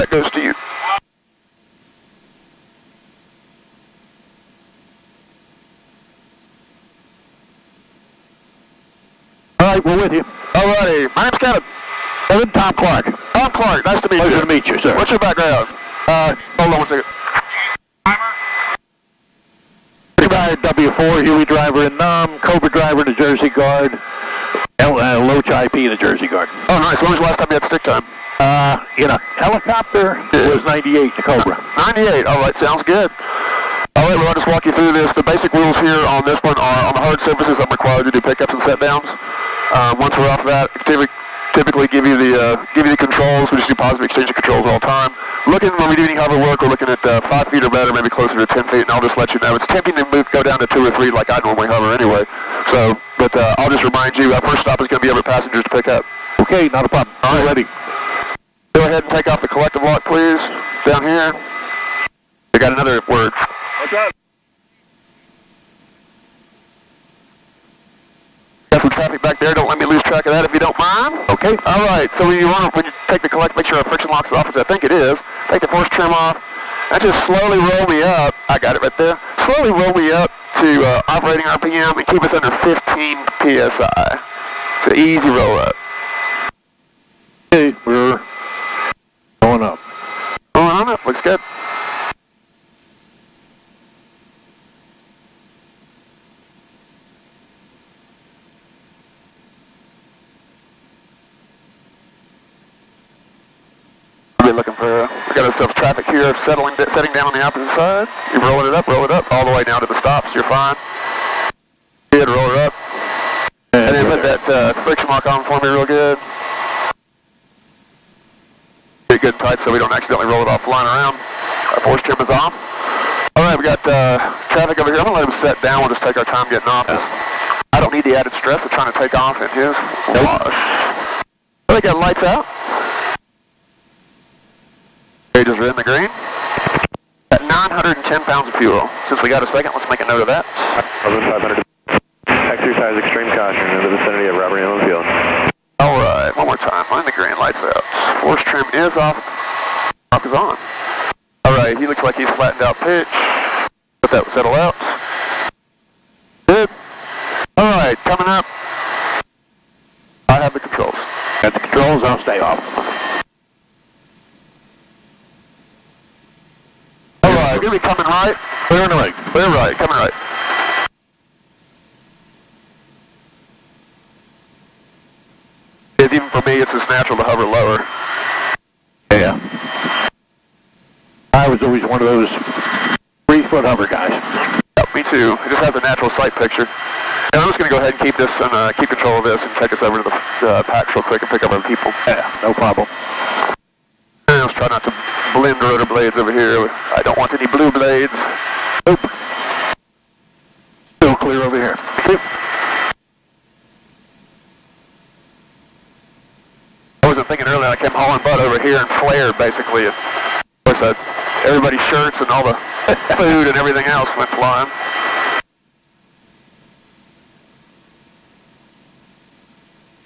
That goes to you. All right, we're with you. All righty. My name's Kevin. Tom Clark. Tom Clark. Nice to meet you. Pleasure to meet you, sir. What's your background? Hold on one second. W4, Huey driver in Num, Cobra driver to Jersey Guard, Loach IP to Jersey Guard. Oh, nice. When was the last time you had stick time? In a helicopter, it was 98 to Cobra. 98. All right, sounds good. All right, well, I'll just walk you through this. The basic rules here on this one are on the hard surfaces, I'm required to do pickups and set downs. Once we're off that, typically give you the controls. We just do positive exchange of controls all the time. When we do any hover work, we're looking at 5 feet or better, maybe closer to 10 feet, and I'll just let you know. It's tempting to go down to 2 or 3 like I normally hover anyway. So, but I'll just remind you, our first stop is going to be over passengers to pick up. Okay, not a problem. All right. Ready. Go ahead and take off the collective lock, please. Down here. We got another word. What's up? Got some traffic back there. Don't let me lose track of that if you don't mind. Okay. All right. So when you take the collect, make sure our friction lock's off, as I think it is. Take the force trim off. And just slowly roll me up. I got it right there. Slowly roll me up to operating RPM and keep us under 15 PSI. It's an easy roll up. Okay, we're going up. Going on up. Looks good. Looking for, we got ourselves traffic here setting down on the opposite side. You roll it up, all the way down to the stops, you're fine. Good, roll it up. And then put that friction lock on for me real good. Get it good and tight so we don't accidentally roll it off flying around. Our force trim is off. Alright, we got traffic over here. I'm going to let him set down, we'll just take our time getting off. I don't need the added stress of trying to take off in his wash. Well, they got lights out. Gauges are in the green. At 910 pounds of fuel. Since we got a second, let's make a note of that. 500. Exercise extreme caution in the vicinity of Robert Allen Field. Alright, one more time. Line the green, lights out. Force trim is off. Lock is on. Alright, he looks like he's flattened out pitch. Let that settle out. Good. Alright, coming up. I have the controls. Got the controls, I'll stay off. Alright, going to be coming right. Clear and right. Clear right, coming right. Even for me, it's just natural to hover lower. Yeah. I was always one of those 3-foot hover guys. Yeah, me too. It just has a natural sight picture. And I'm just going to go ahead and keep this and keep control of this and take us over to the packs real quick and pick up other people. Yeah, no problem. And let's try not to blend rotor blades over here. I don't want any blue blades. Nope. Still clear over here. Yep. I wasn't thinking earlier, I came hauling butt over here and flared basically. Of course, everybody's shirts and all the food and everything else went flying.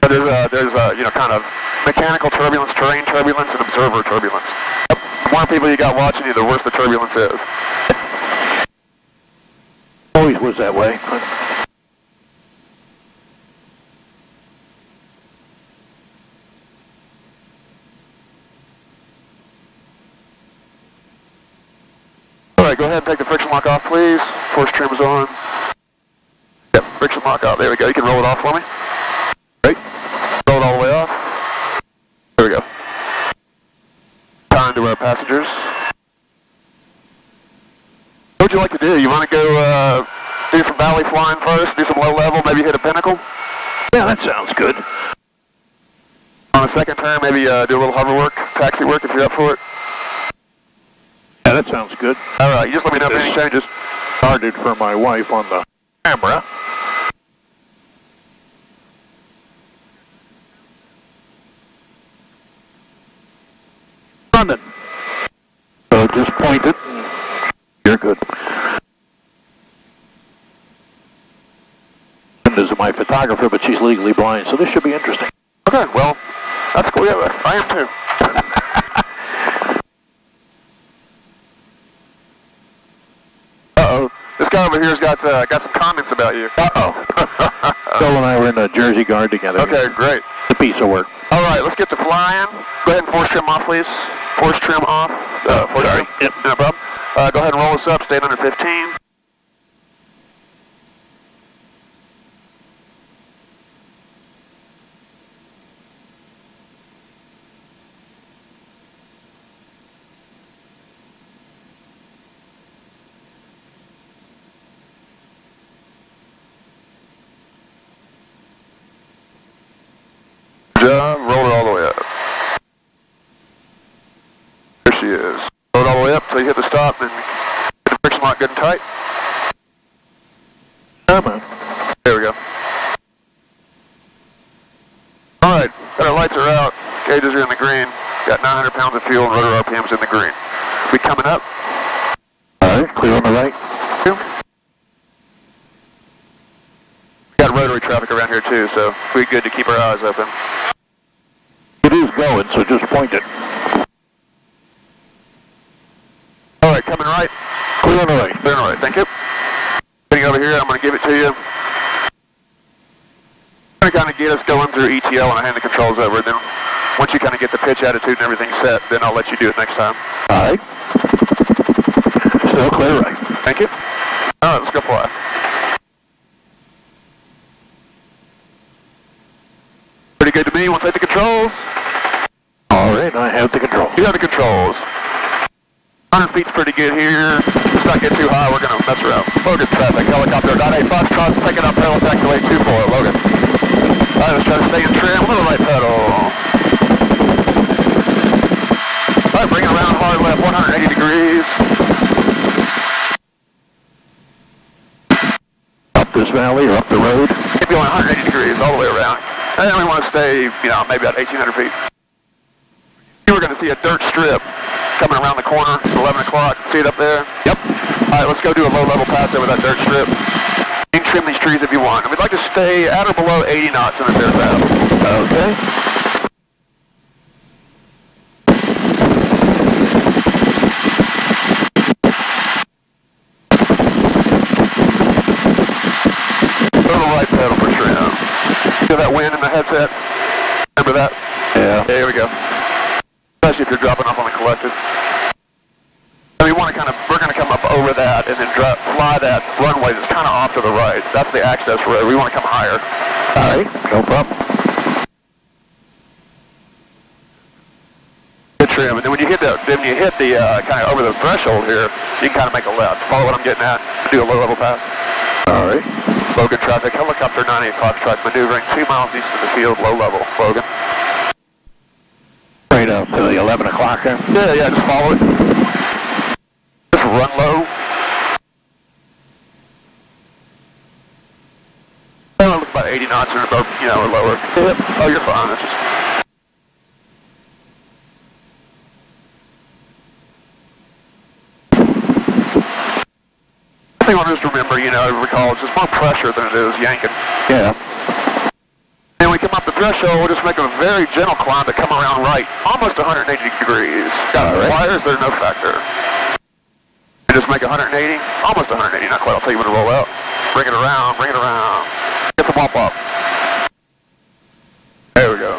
But there's kind of mechanical turbulence, terrain turbulence, and observer turbulence. The more people you got watching you, the worse the turbulence is. Always was that way. Alright, go ahead and take the friction lock off, please. Force trim is on. Yep, friction lock off. There we go. You can roll it off for me. Great. Roll it all the way off. There we go. Time to our passengers. What would you like to do? You want to go do some valley flying first, do some low level, maybe hit a Pinnacle? Yeah, that sounds good. On a second turn, maybe do a little hover work, taxi work if you're up for it. Yeah, that sounds good. Alright, you just let me know if any changes. Started for my wife on the camera. London. So just point it. You're good. Linda's my photographer, but she's legally blind, so this should be interesting. Okay, well, that's cool. Yeah, I am too. guy over here's got some comments about you. Uh-oh. Phil and I were in the Jersey Guard together. Okay, great. It's a piece of work. All right, let's get to flying. Go ahead and force trim off, please. Force trim off. Force sorry. trim. Yep. No problem. Go ahead and roll us up. Stay under 15. Roll it all the way up. There she is. Roll it all the way up until you hit the stop and get the friction lock good and tight. Come on. There we go. Alright, our lights are out. Gauges are in the green. Got 900 pounds of fuel and rotor RPMs in the green. We coming up. Alright, clear on the right. We got rotary traffic around here too, so we're good to keep our eyes open. It is going, so just point it. Alright, coming right. Clear on the right. Clear on the right, thank you. Getting over here, I'm going to give it to you. I'm going to kind of get us going through ETL and I hand the controls over. Then once you kind of get the pitch attitude and everything set, then I'll let you do it next time. Alright. Still clear right. Thank you. Alright, let's go fly. Pretty good to me. We'll take the controls. Alright, I have the control. You have the controls. 100 feet's pretty good here. Let's not get too high. We're going to mess around. Logan traffic, helicopter, .8 Foxtrot's picking up pedal taxiway 24. Logan. Alright, let's try to stay in trim. Little right pedal. Alright, bring it around hard left, 180 degrees. Up this valley or up the road? Keep going 180 degrees all the way around. And then we want to stay, maybe about 1,800 feet. We're going to see a dirt strip coming around the corner at 11 o'clock. See it up there? Yep. All right, let's go do a low-level pass over that dirt strip. You can trim these trees if you want. And we'd like to stay at or below 80 knots in this aircraft. Okay. Little right pedal for trim. Feel that wind in the headset? Remember that? Yeah. Okay, here we go. Especially if you're dropping off on the collective. And we're going to come up over that and then fly that runway that's kind of off to the right. That's the access road. We want to come higher. All right, no problem. Good trim. And then when you hit the kind of over the threshold here, you can kind of make a left. Follow what I'm getting at. Do a low-level pass. All right. Logan traffic, helicopter 98 Foxtrot maneuvering 2 miles east of the field, low level. Logan. Right up to the 11 o'clock there? Yeah, just follow it. Just run low. Look about 80 knots or above, or lower. Yep. Oh, you're fine. That's just... I think I'll just remember, recall, it's just more pressure than it is yanking. Yeah. And we come up the threshold, we'll just make a very gentle climb to come around right, almost 180 degrees. Got the wires, they're no factor. And just make 180, almost 180, not quite, I'll tell you when to roll out. Bring it around, Get the bump up. There we go.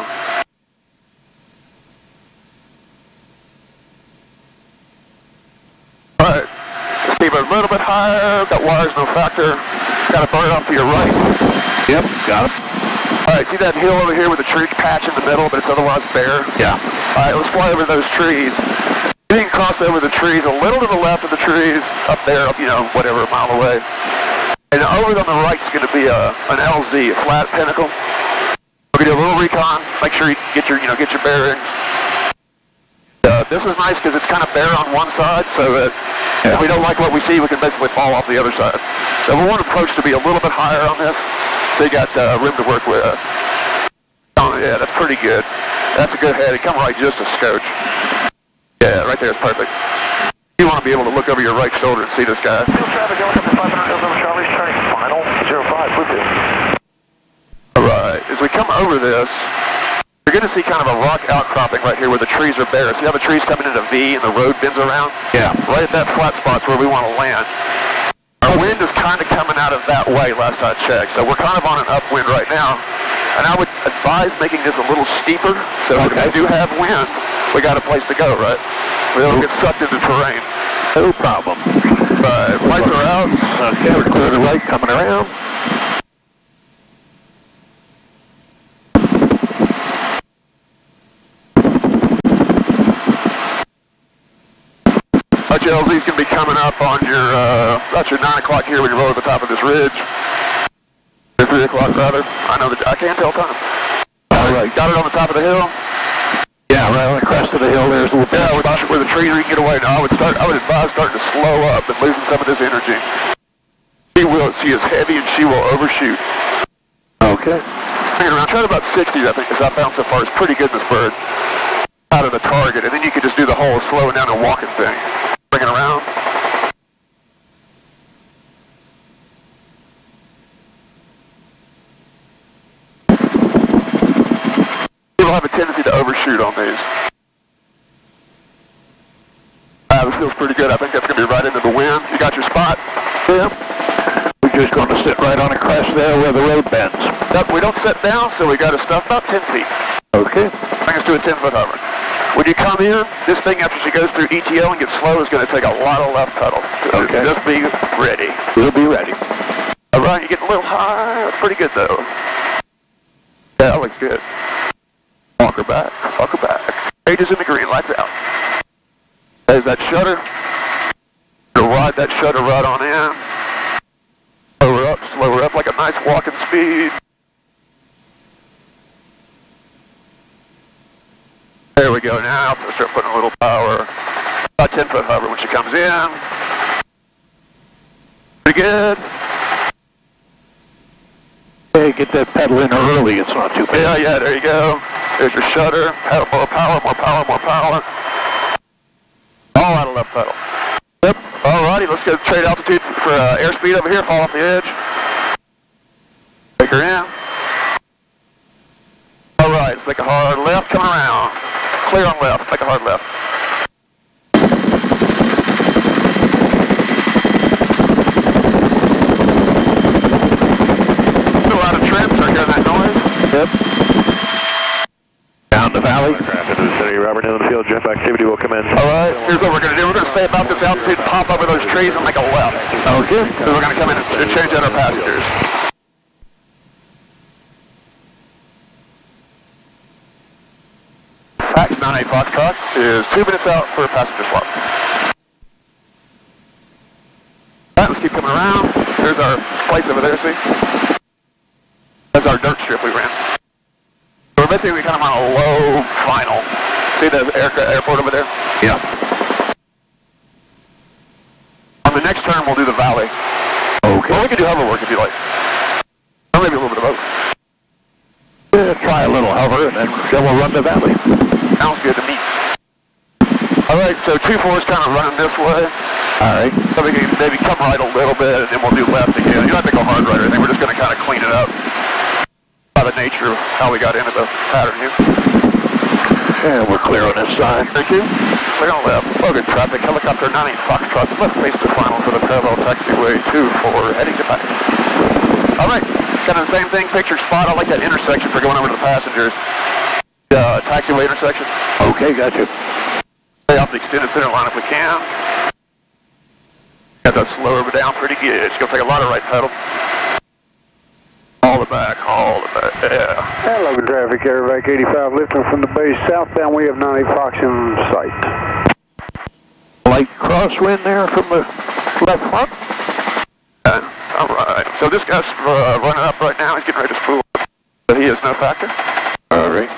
Alright, just keep it a little bit higher, got wires, no factor. Got a bird off to your right. Yep, got it. Alright, see that hill over here with the tree patch in the middle, but it's otherwise bare? Yeah. Alright, let's fly over those trees. You can cross over the trees a little to the left of the trees, up there, whatever, a mile away. And over on the right is going to be an LZ, a flat Pinnacle. We're going to do a little recon, make sure you get your bearings. This is nice because it's kind of bare on one side, so that if we don't like what we see, we can basically fall off the other side. So we want approach to be a little bit higher on this, so you got room to work with. Oh, yeah, that's pretty good. That's a good head. Come right just a scotch. Yeah, right there is perfect. You want to be able to look over your right shoulder and see this guy. Field traffic, helicopter 500, over Charlie's turning final, 05, Bluetooth. Alright, as we come over this, you're going to see kind of a rock outcropping right here where the trees are bare. See how the trees coming in a V and the road bends around? Yeah. Right at that flat spot's where we want to land. Our wind is kind of coming out of that way last I checked, so we're kind of on an upwind right now. And I would advise making this a little steeper, so if we do have wind, we got a place to go, right? We don't get sucked into terrain. No problem. But lights are out. Okay, we're clear the right, coming around. LZ's going to be coming up on your, about your 9 o'clock here when you roll at the top of this ridge. Or 3 o'clock rather. I know that I can't tell time. All right. Got it on the top of the hill? Yeah, right on the crest of the hill there's a little bit. Yeah, where the trees we can get away. Now I would advise starting to slow up and losing some of this energy. She is heavy and she will overshoot. Okay. Hanging around, try about 60, I think, as I found so far is pretty good, this bird. Out of the target, and then you can just do the whole slowing down and walking thing. Bring it around. People have a tendency to overshoot on these. This feels pretty good. I think that's going to be right into the wind. You got your spot? Yeah. We're just going to sit right on the crest there where the road bends. Nope, we don't sit down, so we got to stuff about 10 feet. Okay. Bring us to a 10-foot hover. When you come in, this thing after she goes through ETO and gets slow is going to take a lot of left pedal. Okay. Just be ready. We'll be ready. All right, you're getting a little high. That's pretty good, though. Yeah, that looks good. Walk her back. Walk her back. Pages in the green. Lights out. There's that shutter. You'll ride that shutter right on in. Slow her up like a nice walking speed. There we go. Now I'll start putting a little power. About 10-foot hover when she comes in. Pretty good. Hey, get that pedal in early. It's not too bad. Yeah, there you go. There's your shutter. More power, more power, more power. All out of left pedal. Yep. Alrighty, let's go trade altitude for airspeed over here. Fall off the edge. Take her in. Alright, let's make a hard left. Coming around. Clear on left. Make a hard left. A lot of trims. Are hearing that noise? Yep. Down the valley. Aircraft into the city. Robert, in the field. Jet activity will come in. Alright, here's what we're going to do. We're going to stay about this altitude, pop over those trees, and make a left. Okay. So we're going to come in and change out our passengers. Pax 98 Foxtrot is 2 minutes out for a passenger swap. Alright, let's keep coming around. There's our place over there, see? That's our dirt strip we ran. So we're basically kind of on a low final. See the airport over there? Yeah. On the next turn, we'll do the valley. Okay. Well, we can do hover work if you like. Or maybe a little bit of both. Yeah, try a little hover, and then we'll run the valley. Sounds good to me. Alright, so 2-4 is kind of running this way. Alright. So we can maybe come right a little bit, and then we'll do left again. You don't have to go hard right or anything. We're just going to kind of clean it up by the nature of how we got into the pattern here. And we're clear on this side. Thank you. Clear on left. Logan traffic, helicopter 98 Foxtrot, left face to final for the parallel taxiway 2-4, heading to Pax. Alright, kind of the same thing, picture spot. I like that intersection for going over to the passengers. Taxiway intersection. Okay, gotcha. Stay off the extended center line if we can. Got that slow her down pretty good. It's going to take a lot of right pedal. All the back, yeah. Hello, traffic, Airvac 85 lifting from the base southbound. We have 98 Fox in sight. Light crosswind there from the left front. Alright, so this guy's running up right now. He's getting ready to spool. But he is no factor. Alright.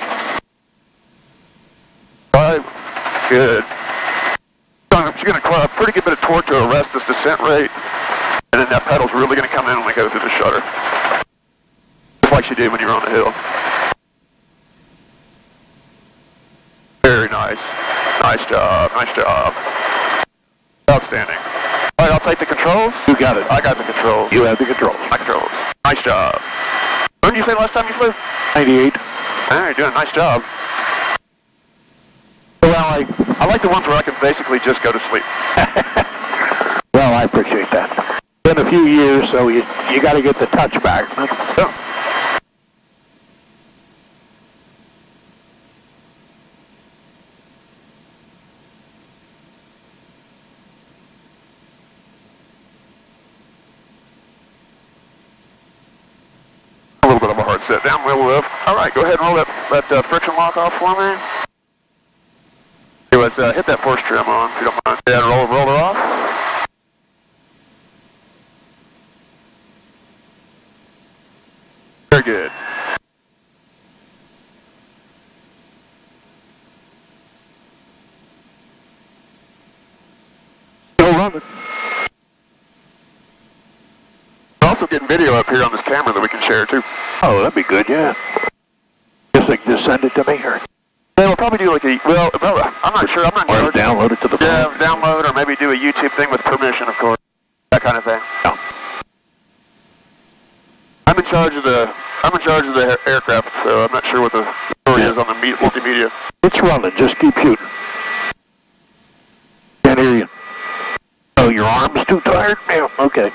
Alright, good. She's going to clear a pretty good bit of torque to arrest this descent rate. And then that pedal's really going to come in when we go through the shutter. Just like she did when you were on the hill. Very nice. Nice job, nice job. Outstanding. Alright, I'll take the controls. You got it. I got the controls. You have the controls. My controls. Nice job. What did you say last time you flew? 98. Alright, doing a nice job. Well, I like the ones where I can basically just go to sleep. Well, I appreciate that. Been been a few years, so you got to get the touch back. Yeah. A little bit of a hard set down, wheel lift. All right, go ahead and roll that friction lock off for me. Let's hit that force trim on, if you don't mind. Yeah, roll it off. Very good. Still running. We're also getting video up here on this camera that we can share too. Oh, that'd be good, yeah. Just send it to me, or? Yeah, we'll probably do like a, well, I'm not sure, I'm not sure. Or download it to the phone. Yeah, download, or maybe do a YouTube thing with permission, of course. That kind of thing. Yeah. I'm in charge of the aircraft, so I'm not sure what the story is on the multimedia. It's running, just keep shooting. Can't hear you. Oh, your arm's too tired? Yeah, okay.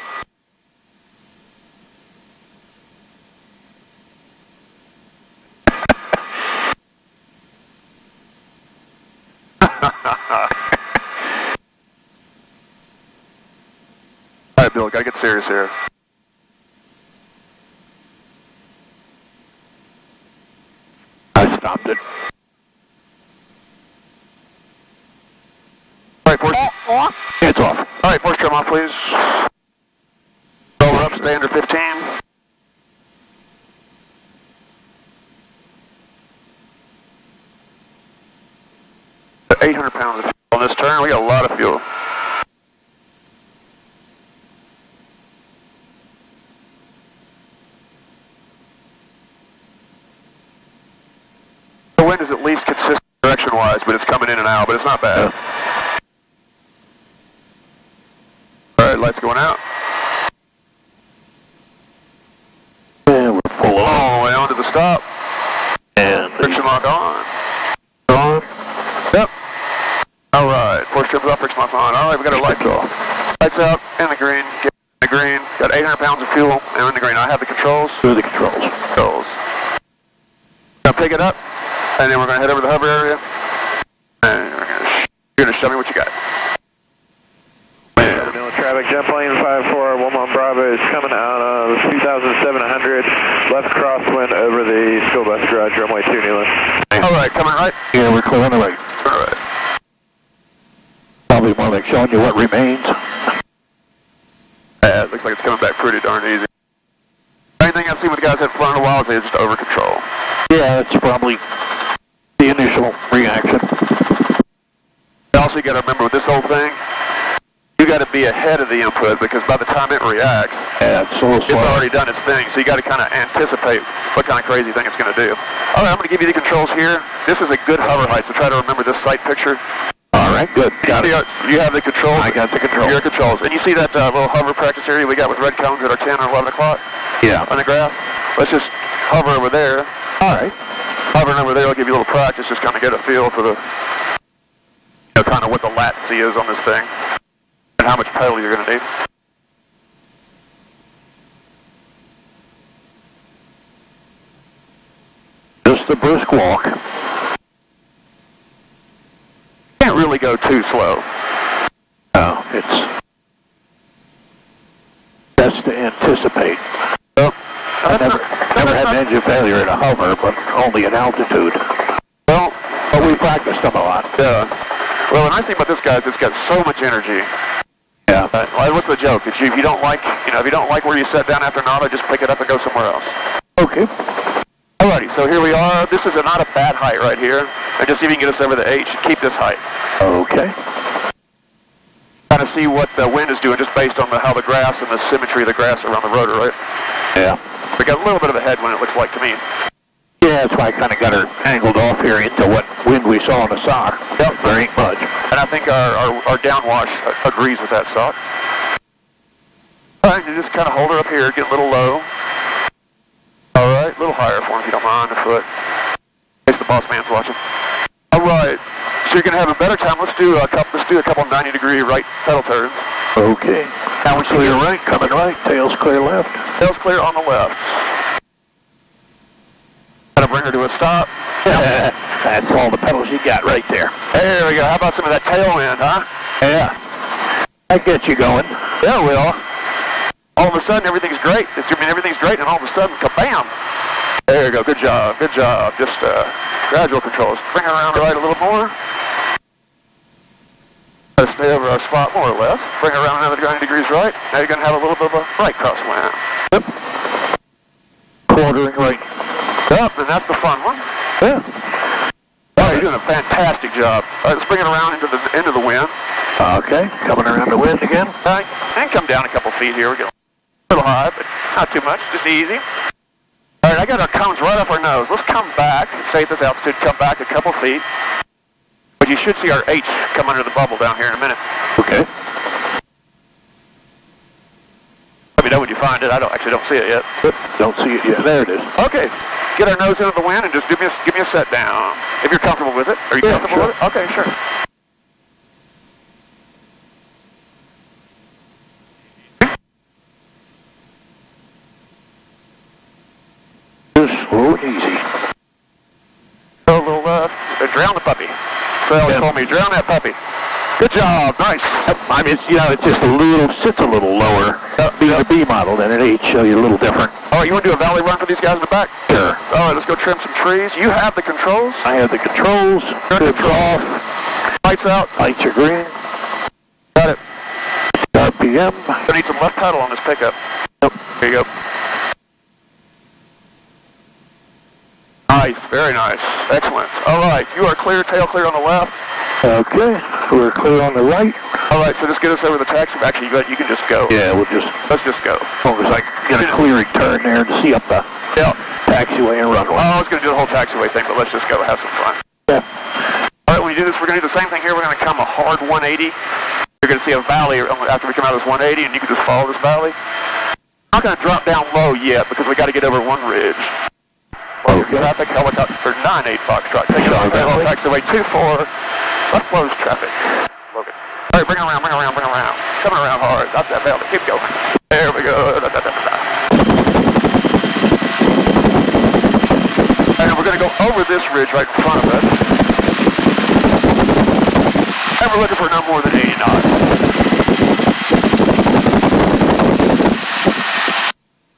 All right, Bill, gotta get serious here. I stopped it. All right, force off. It's off. All right, force trim off, please. Roll up, stay under 15. 800 pounds of fuel on this turn. We got a lot of fuel. The wind is at least consistent direction-wise, but it's coming in and out, but it's not bad. All right, lights going out. And we're full on. All the way onto the stop. And Friction lock on. on. Yep. All right, force trim's off, friction lock on. All right, we got our lights off. Lights out, in the green, get in the green. Got 800 pounds of fuel, and in the green. I have the controls. Through the controls. Gonna pick it up, and then we're gonna head over to the hover area, and you're gonna show me what you got. No traffic, jet plane 54, 11 Bravo is coming out of 2,700, left crosswind over the school bus garage, runway 2 Newland. All right, coming right. Yeah, we're clear on the right. All right. Probably more like showing you what remains. It looks like it's coming back pretty darn easy. Anything I've seen with guys that have flown in a while is they just over control. Yeah, that's probably the initial reaction. Also, you got to remember with this whole thing, you got to be ahead of the input because by the time it reacts, Yeah, it's a little it's slow. already done its thing. So you got to kind of anticipate what kind of crazy thing it's going to do. All right, I'm going to give you the controls here. This is a good hover height, so try to remember this sight picture. All right, good. Got it. You have the controls. I got the controls. Your controls. And you see that little hover practice area we got with red cones at our 10 or 11 o'clock Yeah. on the grass? Let's just hover over there. All right. Hovering over there will give you a little practice, just kind of get a feel for the, kind of what the latency is on this thing and how much pedal you're going to need. Just a brisk walk. Can't really go too slow. No, it's best to anticipate. Well, I've never had an engine failure at a hover, but only at altitude. Well, But we practiced them a lot. yeah. Well, the nice thing about this guy is it's got so much energy. Yeah. What's the joke? If you don't like, if you don't like where you sat down after Nada, just pick it up and go somewhere else. Okay. Alrighty, so here we are. This is not a bad height right here. And just see if you can get us over the H, keep this height. Okay. Kind of see what the wind is doing just based on how the grass and the symmetry of the grass around the rotor, right? Yeah. We got a little bit of a headwind, it looks like to me. Yeah, that's why I kind of got her angled off here into what wind we saw in the sock. Yep. There ain't much. And I think our downwash agrees with that sock. Alright, you just kind of hold her up here, get a little low. Alright, a little higher for him if you don't mind, a foot. In case the boss man's watching. Alright, so you're going to have a better time. Let's do a couple 90-degree right pedal turns. Okay. Now we should Clear get right, coming right, tail's clear left. tails clear on the left. Gotta bring her to a stop. That's all the pedals you got right there. There we go. How about some of that tailwind, huh? Yeah. That gets you going. Yeah, it will. All of a sudden, everything's great. Everything's great, and all of a sudden, kabam! There you go. Good job. Good job. Just gradual controls. Bring her around right a little more. Let us stay over our spot more or less. Bring her around another 90 degrees right. Now you're going to have a little bit of a right crosswind. Yep. Quartering right. Yep, and that's the fun one. Yeah. Oh, you're doing a fantastic job. All right, let's bring it around into the wind. Okay, coming around the wind again. All right, and come down a couple feet here. We're going a little high, but not too much. Just easy. All right, I got our cones right up our nose. Let's come back. Stay at this altitude. Come back a couple feet. But you should see our H come under the bubble down here in a minute. Okay. Let me know when you find it. I don't see it yet. Don't see it yet. There it is. Okay. Get our nose into the wind and just give me a set down. If you're comfortable with it. Are you comfortable with it? Okay, sure. Just slow and easy. Go a little left. Drown the puppy. So they told me, drown that puppy. Good job. Nice. I mean, it's just sits a little lower. Being a B model than an H, so you're a little different. All right, you want to do a valley run for these guys in the back? Sure. All right, let's go trim some trees. You have the controls. I have the controls. It's off. Lights out. Lights are green. Got it. RPM. I need some left pedal on this pickup. Yep. There you go. Nice. Very nice. Excellent. All right, you are clear. Tail clear on the left. Okay. We're clear on the right. All right, so just get us over the taxi. Actually, you can just go. Yeah, Let's just go. As long as I get a clearing turn there to see up the taxiway and runway. Oh, I was going to do the whole taxiway thing, but let's just go have some fun. Yeah. All right, when you do this, we're going to do the same thing here. We're going to come a hard 180. You're going to see a valley after we come out of this 180, and you can just follow this valley. I'm not going to drop down low yet because we got to get over one ridge. Okay. Traffic, helicopter 98 Foxtrot. Take it on taxiway 24. Left close traffic. Logan. All right, bring it around. Coming around hard. Up that valley. Keep going. There we go. And we're going to go over this ridge right in front of us. And we're looking for no more than 80 knots.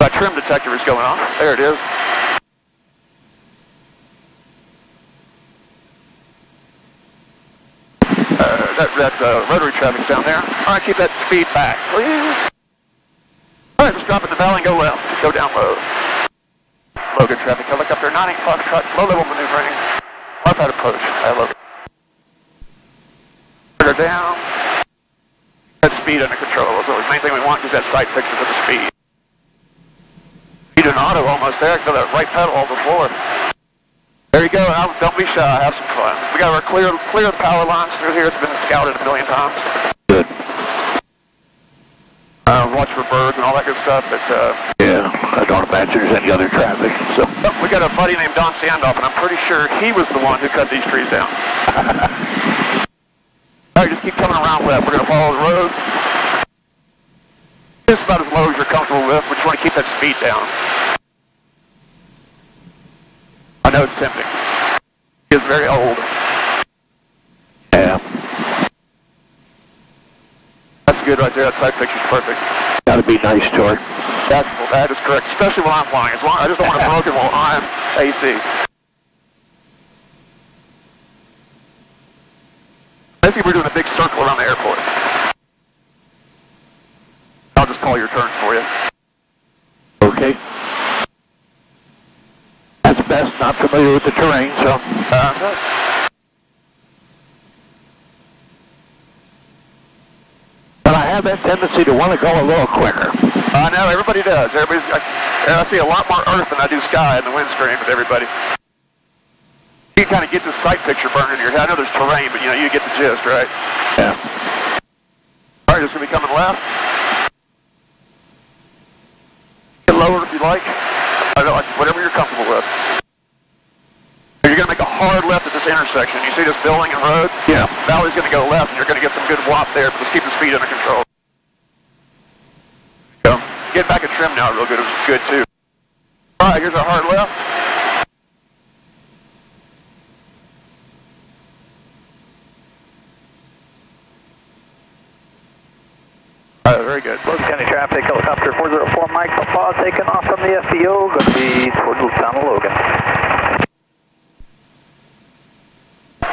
That trim detector is going on. There it is. That rotary traffic's down there. All right, keep that speed back, please. All right, let's drop in the valley and go left. Go down low. Logan traffic, helicopter 98 Foxtrot, low-level maneuvering. Modified approach. I love it. Put her down. That speed under control. So the main thing we want is that sight picture for the speed. Speed an auto almost there. Go that right pedal on the floor. There you go. Now, don't be shy. Have some fun. We got our clear the power lines through here. It's been scouted a million times. Good. Watch for birds and all that good stuff. But yeah, I don't imagine there's any other traffic. So we got a buddy named Don Sandoff, and I'm pretty sure he was the one who cut these trees down. All right, just keep coming around left. We're going to follow the road. Just about as low as you're comfortable with. We just want to keep that speed down. I know it's tempting. It's very old. yeah, That's good right there. That side picture's perfect. gotta be nice to her. That is correct, especially when I'm flying. I just don't want it broken while I'm AC. Basically, we're doing a big circle around the airport. I'll just call your turns for you. Okay. That's best. Not familiar with the terrain, so. But I have that tendency to want to go a little quicker. I know, everybody does. I see a lot more earth than I do sky in the windscreen with everybody. You kind of get this sight picture burned in your head. I know there's terrain, but you get the gist, right? Yeah. All right, just going to be coming left. Get lower if you like. Whatever you're comfortable with. You're going to make a hard left at this intersection. You see this building and road? Yeah. Valley's going to go left, and you're going to get some good whop there, but just keep the speed under control. Get back and trim now real good. It was good too. All right, here's our hard left. All right, very good. Logan County traffic, helicopter 404 Mike, pause, taking off from the FBO, going to be towards the town of Logan.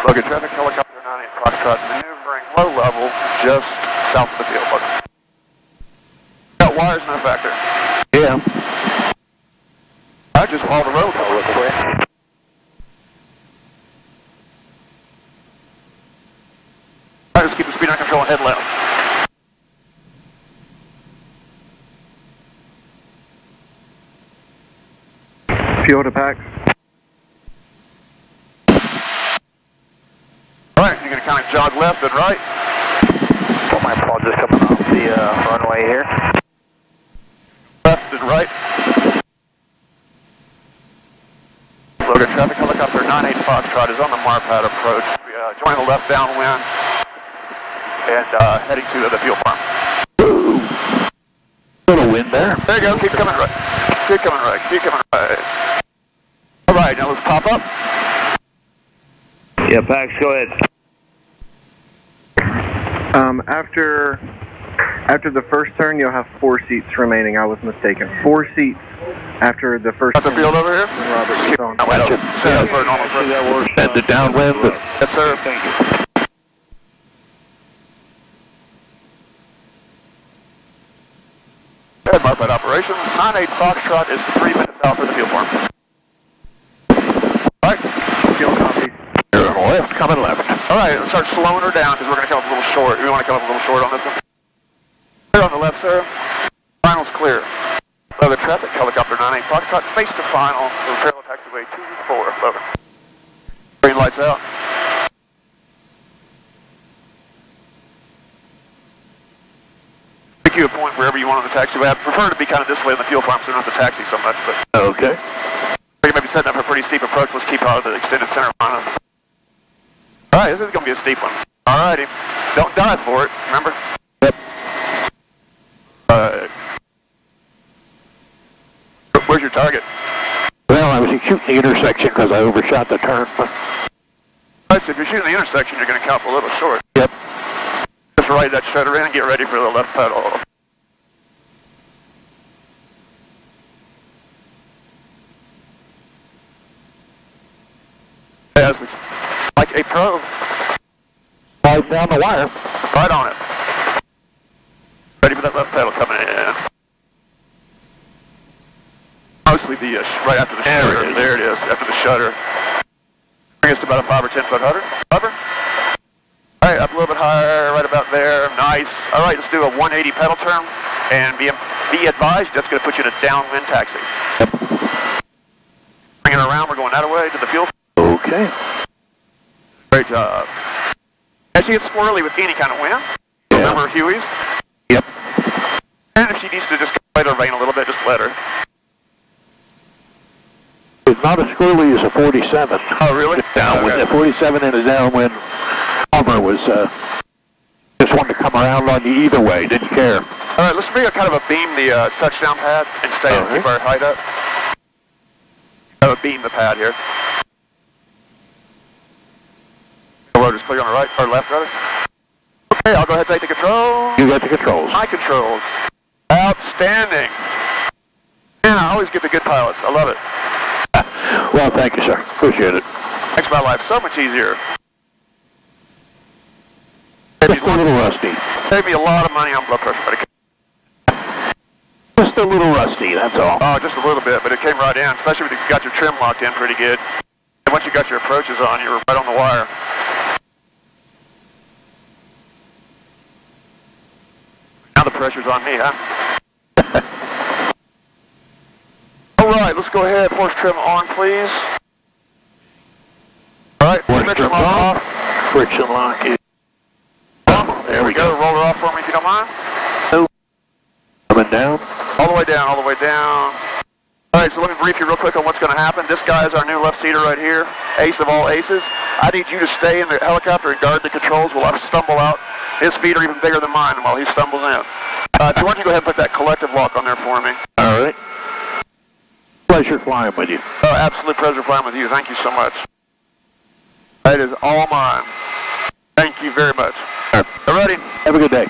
Logan traffic, helicopter 98 Foxtrot, maneuvering low level, just south of the field. Look. Got wires in the factor. Yeah. I just followed the road. I'll look for you. All right, just keep the speed on control and head left. Fuel to pack. All right, you're going to kind of jog left and right. Oh, my Paul just coming off the runway here. Left and right. Logan traffic, helicopter 98 Foxtrot is on the Marpad approach. Joining the left downwind and heading to the fuel farm. Ooh. Little wind there. There you go, keep coming right. Keep coming right, keep coming right. All right, now let's pop up. Yeah, Pax, go ahead. After the first turn, you'll have 4 seats remaining. I was mistaken. 4 seats after the first Got the turn. field over here? Robert was on. Set up for a normal approach. And the downwind. Yes, sir. Thank you. Head Marpad operations. 98 Foxtrot is 3 minutes out for the fuel farm. All right. Fuel copy. You're on the left, coming left. All right, let's start slowing her down because we're going to come up a little short. We want to come up a little short on this one. Clear on the left, sir. Final's clear. Logan traffic, helicopter 98 Foxtrot, face to final. Parallel taxiway 24. Logan. Green lights out. Pick you a point wherever you want on the taxiway. I prefer to be kind of this way in the fuel farm so you don't have to taxi so much, but Okay. we may be setting up a pretty steep approach. Let's keep out of the extended center line. All right, this is going to be a steep one. All righty. Don't dive for it, remember? Yep. Where's your target? Well, I was shooting the intersection because I overshot the turn. All right, so if you're shooting the intersection, you're going to come up a little short. Yep. Just ride that shutter in and get ready for the left pedal. As we, like a pro, Slide down the wire. right on it. Ready for that left pedal coming in. Mostly the right after the shutter. There it is, after the shutter. Bring us to about a 5 or 10 foot hover. All right, up a little bit higher, right about there. Nice. All right, let's do a 180 pedal turn, and be advised, that's going to put you in a downwind taxi. Bring it around. We're going that way to the fuel. Okay. Great job. As she gets squirrely with any kind of wind, Yeah. remember Huey's? Yep. And if she needs to just play her vein a little bit, just let her. It's not as squirrely as a 47. Oh, really? Downwind. Okay. The 47 in a downwind hover was just wanted to come around on you either way. Didn't care. All right, let's bring a kind of a beam the touchdown pad and stay and keep our height up. Beam the pad here. The road is clear on the right, or left, rather. Okay, I'll go ahead and take the control. You got the controls. My controls. Outstanding. Man, I always get the good pilots. I love it. Well, thank you, sir. Appreciate it. Makes my life so much easier. Just a little rusty. Saved me a lot of money on blood pressure medication. Just a little rusty, that's all. Oh, just a little bit, but it came right in, especially when you got your trim locked in pretty good. And once you got your approaches on, you were right on the wire. Now the pressure's on me, huh? All right, let's go ahead. Force trim on, please. All right, Force friction trim lock on. off. Friction lock is... There we go. Roll her off for me if you don't mind. Coming down. All the way down, all the way down. All right, so let me brief you real quick on what's going to happen. This guy is our new left seater right here, ace of all aces. I need you to stay in the helicopter and guard the controls while I stumble out. His feet are even bigger than mine while he stumbles in. Why don't you go ahead and put that collective lock on there for me? All right. Pleasure flying with you. Oh, absolute pleasure flying with you. Thank you so much. That is all mine. Thank you very much. All right. Alrighty. Have a good day.